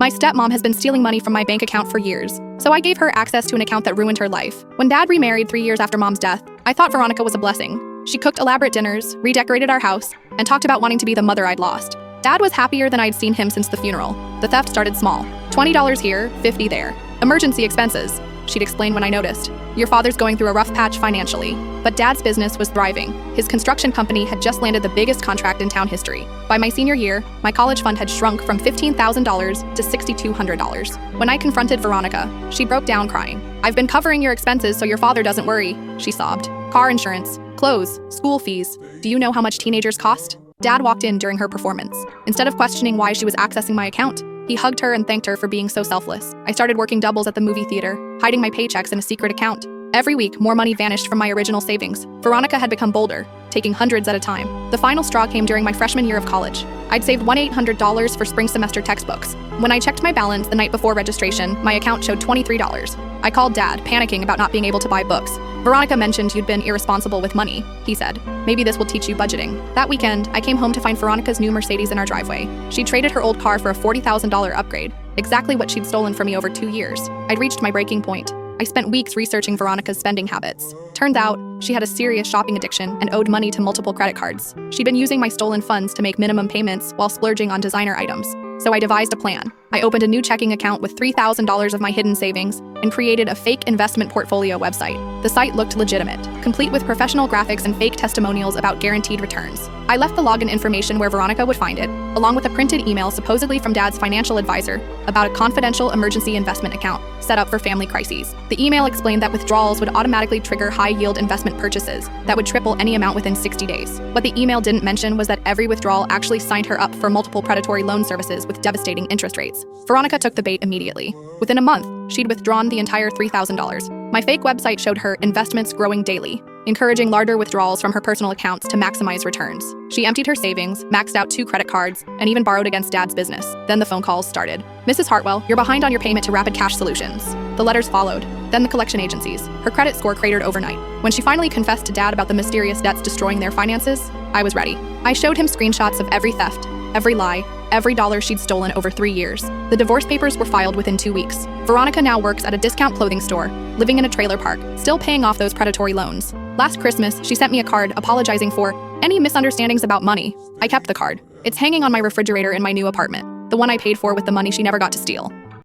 My stepmom has been stealing money from my bank account for years, so I gave her access to an account that ruined her life. When Dad remarried 3 years after Mom's death, I thought Veronica was a blessing. She cooked elaborate dinners, redecorated our house, and talked about wanting to be the mother I'd lost. Dad was happier than I'd seen him since the funeral. The theft started small. $20 here, $50 there. Emergency expenses, she'd explain when I noticed. Your father's going through a rough patch financially. But Dad's business was thriving. His construction company had just landed the biggest contract in town history. By my senior year, my college fund had shrunk from $15,000 to $6,200. When I confronted Veronica, she broke down crying. "I've been covering your expenses so your father doesn't worry," she sobbed. "Car insurance, clothes, school fees. Do you know how much teenagers cost?" Dad walked in during her performance. Instead of questioning why she was accessing my account, he hugged her and thanked her for being so selfless. I started working doubles at the movie theater, hiding my paychecks in a secret account. Every week, more money vanished from my original savings. Veronica had become bolder, taking hundreds at a time. The final straw came during my freshman year of college. I'd saved $1,800 for spring semester textbooks. When I checked my balance the night before registration, my account showed $23. I called Dad, panicking about not being able to buy books. "Veronica mentioned you'd been irresponsible with money," he said. "Maybe this will teach you budgeting." That weekend, I came home to find Veronica's new Mercedes in our driveway. She traded her old car for a $40,000 upgrade, exactly what she'd stolen from me over 2 years. I'd reached my breaking point. I spent weeks researching Veronica's spending habits. Turns out, she had a serious shopping addiction and owed money to multiple credit cards. She'd been using my stolen funds to make minimum payments while splurging on designer items. So I devised a plan. I opened a new checking account with $3,000 of my hidden savings and created a fake investment portfolio website. The site looked legitimate, complete with professional graphics and fake testimonials about guaranteed returns. I left the login information where Veronica would find it, along with a printed email supposedly from Dad's financial advisor about a confidential emergency investment account set up for family crises. The email explained that withdrawals would automatically trigger high-yield investment purchases that would triple any amount within 60 days. What the email didn't mention was that every withdrawal actually signed her up for multiple predatory loan services with devastating interest rates. Veronica took the bait immediately. Within a month, she'd withdrawn the entire $3,000. My fake website showed her investments growing daily, encouraging larger withdrawals from her personal accounts to maximize returns. She emptied her savings, maxed out 2 credit cards, and even borrowed against Dad's business. Then the phone calls started. "Mrs. Hartwell, you're behind on your payment to Rapid Cash Solutions." The letters followed, then the collection agencies. Her credit score cratered overnight. When she finally confessed to Dad about the mysterious debts destroying their finances, I was ready. I showed him screenshots of every theft, every lie, every dollar she'd stolen over 3 years. The divorce papers were filed within 2 weeks. Veronica now works at a discount clothing store, living in a trailer park, still paying off those predatory loans. Last Christmas, she sent me a card apologizing for any misunderstandings about money. I kept the card. It's hanging on my refrigerator in my new apartment, the one I paid for with the money she never got to steal.